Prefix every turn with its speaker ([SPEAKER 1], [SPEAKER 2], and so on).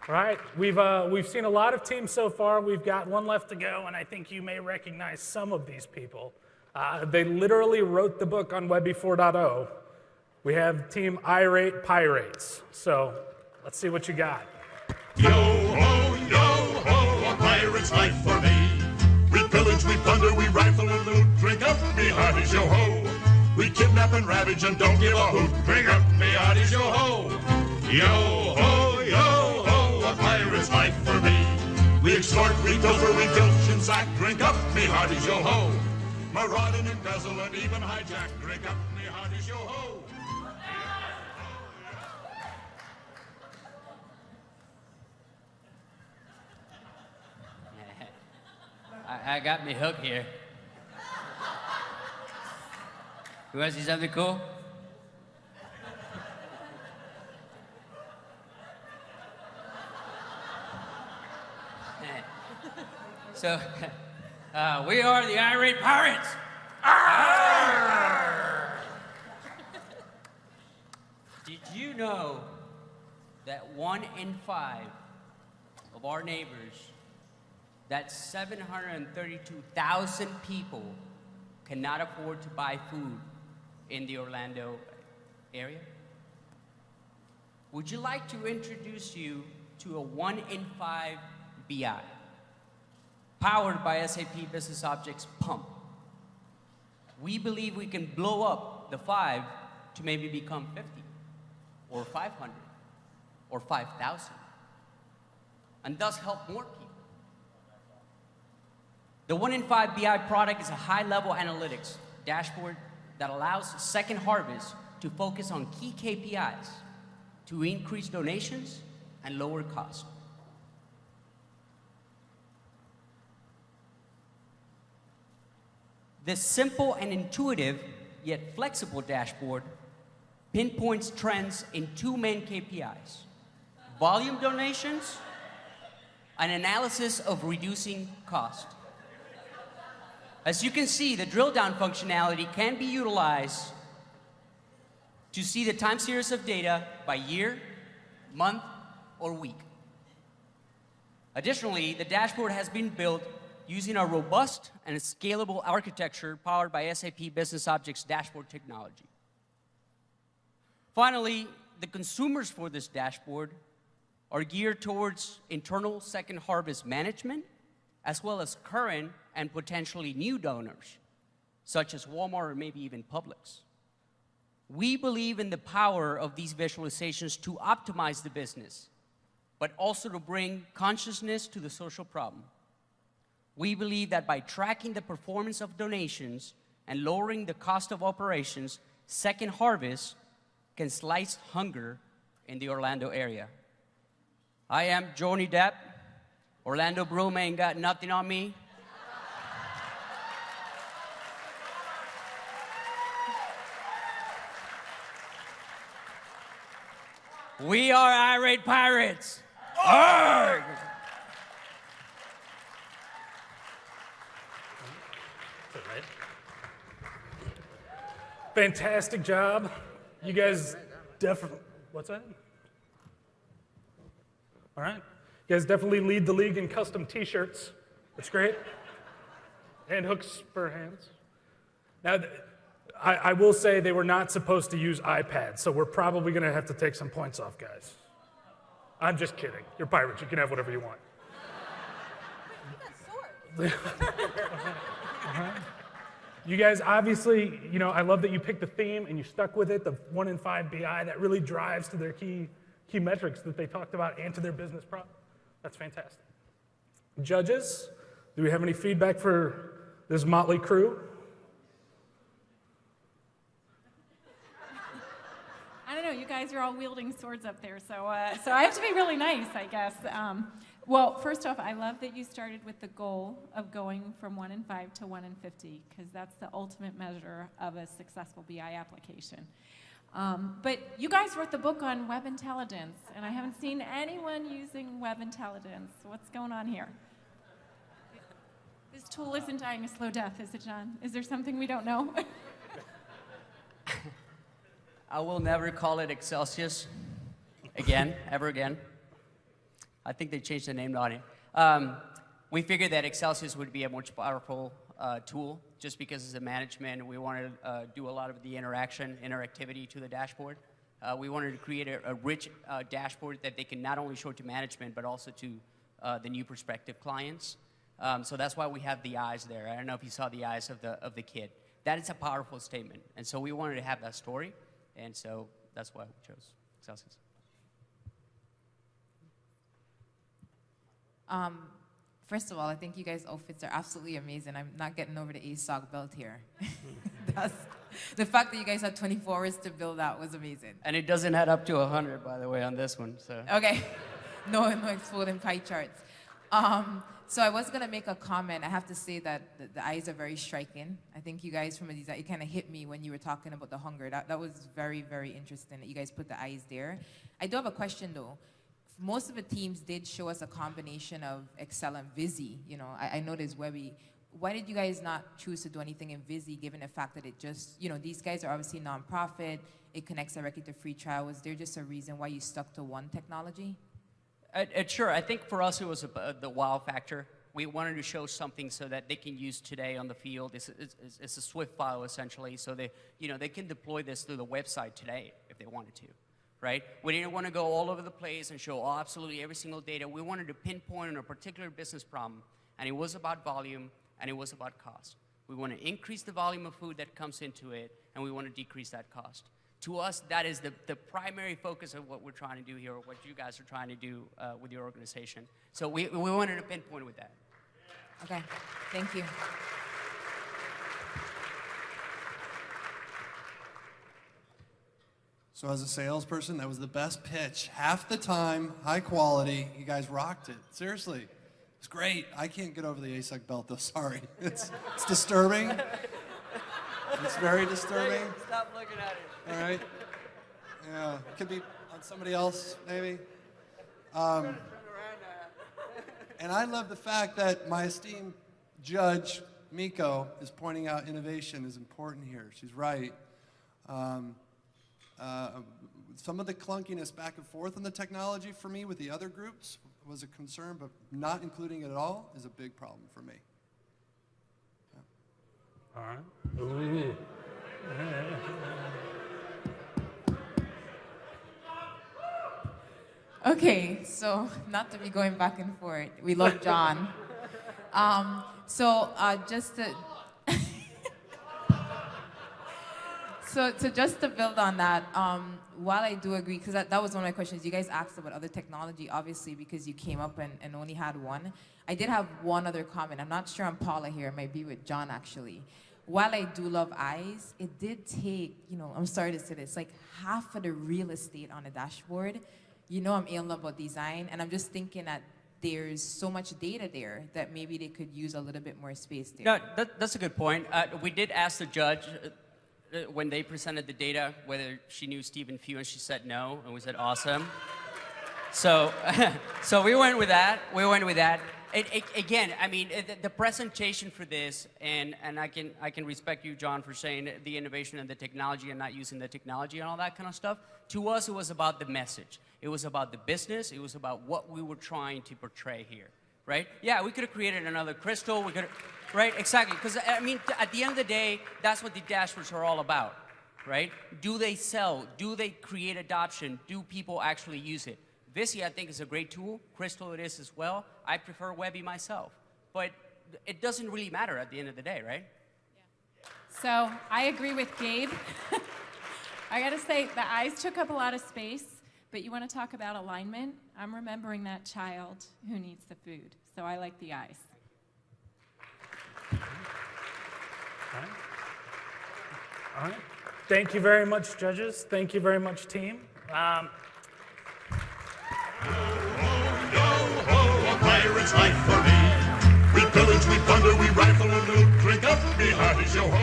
[SPEAKER 1] All right, we've seen a lot of teams so far. We've got one left to go, and I think you may recognize some of these people. They literally wrote the book on Webby 4.0. We have team iRate, PieRates. So let's see what you got.
[SPEAKER 2] Yo ho, a pirate's life for me. We pillage, we plunder, we rifle and loot. Drink up, me hearties, yo ho. We kidnap and ravage and don't give a hoot. Drink up, me hearties, yo ho. Yo ho, a pirate's life for me. We extort, we pilfer, we filch and sack. Drink up, me hearties, yo ho. Maraud and embezzle and even hijack. Drink up, me hearties, yo ho.
[SPEAKER 3] I got me hooked here. You want to see something cool? So, we are the iRate Pirates. Did you know that 1 in 5 of our neighbors, that's 732,000 people, cannot afford to buy food in the Orlando area? Would you like to introduce you to a 1 in 5 BI, powered by SAP BusinessObjects Pump? We believe we can blow up the 5 to maybe become 50, or 500, or 5,000, and thus help more people. The 1 in 5 BI product is a high-level analytics dashboard that allows Second Harvest to focus on key KPIs to increase donations and lower costs. This simple and intuitive, yet flexible dashboard pinpoints trends in 2 main KPIs: volume donations and analysis of reducing cost. As you can see, the drill down functionality can be utilized to see the time series of data by year, month, or week. Additionally, the dashboard has been built using a robust and scalable architecture powered by SAP BusinessObjects dashboard technology. Finally, the consumers for this dashboard are geared towards internal Second Harvest management, as well as current and potentially new donors, such as Walmart or maybe even Publix. We believe in the power of these visualizations to optimize the business, but also to bring consciousness to the social problem. We believe that by tracking the performance of donations and lowering the cost of operations, Second Harvest can slice hunger in the Orlando area. I am Johnny Depp. Orlando Bloom ain't got nothing on me. We are iRate Pirates. Arrgh!
[SPEAKER 1] Fantastic job. You guys definitely, what's that? All right. You guys definitely lead the league in custom t-shirts. That's great. And hooks for hands. Now, I will say they were not supposed to use iPads, so we're probably going to have to take some points off, guys. I'm just kidding. You're pirates. You can have whatever you want. You guys, obviously, you know, I love that you picked the theme and you stuck with it, the 1 in 5 BI. That really drives to their key metrics that they talked about and to their business problem. That's fantastic. Judges, do we have any feedback for this motley crew?
[SPEAKER 4] I don't know, you guys are all wielding swords up there, so I have to be really nice, I guess. Well, first off, I love that you started with the goal of going from 1 in 5 to 1 in 50, because that's the ultimate measure of a successful BI application. But you guys wrote the book on web intelligence, and I haven't seen anyone using web intelligence. What's going on here? This tool isn't dying a slow death, is it, John? Is there something we don't know?
[SPEAKER 3] I will never call it Excelsius again, ever again. I think they changed the name on it. We figured that Excelsius would be a much powerful tool just because it's a management. We wanted to do a lot of the interactivity to the dashboard. We wanted to create a rich dashboard that they can not only show to management, but also to the new prospective clients. So that's why we have the eyes there. I don't know if you saw the eyes of the kid. That is a powerful statement. And so we wanted to have that story. And so that's why we chose Excelsius.
[SPEAKER 5] First of all, I think you guys' outfits are absolutely amazing. I'm not getting over the ASUG belt here. The fact that you guys had 24 hours to build that was amazing.
[SPEAKER 3] And it doesn't add up to 100, by the way, on this one. So.
[SPEAKER 5] Okay. No exploding pie charts. So I was going to make a comment. I have to say that the eyes are very striking. I think you guys, from a design, it kind of hit me when you were talking about the hunger. That was very, very interesting that you guys put the eyes there. I do have a question, though. Most of the teams did show us a combination of Excel and Visi. You know, I noticed Webby. Why did you guys not choose to do anything in Visi, given the fact that it just, you know, these guys are obviously nonprofit, it connects directly to free trial. Was there just a reason why you stuck to one technology?
[SPEAKER 3] Sure. I think for us it was the wow factor. We wanted to show something so that they can use today on the field. It's a Swift file, essentially, so they can deploy this through the website today if they wanted to. Right? We didn't want to go all over the place and show absolutely every single data. We wanted to pinpoint on a particular business problem, and it was about volume, and it was about cost. We want to increase the volume of food that comes into it, and we want to decrease that cost. To us, that is the primary focus of what we're trying to do here, or what you guys are trying to do with your organization. So we wanted to pinpoint with that.
[SPEAKER 5] Okay, thank you.
[SPEAKER 6] So as a salesperson, that was the best pitch. Half the time, high quality. You guys rocked it. Seriously. It's great. I can't get over the ASUG belt, though. Sorry. It's disturbing. It's very disturbing.
[SPEAKER 3] Stop looking at it.
[SPEAKER 6] All right. Yeah. It could be on somebody else, maybe. And I love the fact that my esteemed judge, Miko, is pointing out innovation is important here. She's right. Some of the clunkiness back and forth on the technology for me with the other groups was a concern, but not including it at all is a big problem for me.
[SPEAKER 1] All right. Ooh.
[SPEAKER 5] Okay, so not to be going back and forth. We love John. Just to... So just to build on that, while I do agree, because that was one of my questions, you guys asked about other technology, obviously, because you came up and only had one. I did have one other comment. I'm not sure I'm Paula here. It might be with John, actually. While I do love eyes, it did take, I'm sorry to say this, like half of the real estate on the dashboard. I'm ill about design, and I'm just thinking that there's so much data there that maybe they could use a little bit more space there.
[SPEAKER 3] No, that's a good point. We did ask the judge when they presented the data whether she knew Stephen Few, and she said no, and we said awesome. So we went with that. Again, I mean, the presentation for this, and I can respect you, John, for saying the innovation and the technology and not using the technology and all that kind of stuff. To us, it was about the message. It was about the business. It was about what we were trying to portray here, right? Yeah, we could have created another Crystal. We could, right? Exactly. Because I mean, at the end of the day, that's what the dashboards are all about, right? Do they sell? Do they create adoption? Do people actually use it? Visi, I think, is a great tool. Crystal it is as well. I prefer Webby myself. But it doesn't really matter at the end of the day, right?
[SPEAKER 4] Yeah. So I agree with Gabe. I got to say, the eyes took up a lot of space, but you want to talk about alignment? I'm remembering that child who needs the food, so I like the eyes.
[SPEAKER 1] All right. Thank you very much, judges. Thank you very much, team.
[SPEAKER 2] Pirate's life for me. We pillage, we plunder, we rifle and loot. Drink up, me hearties, yo ho.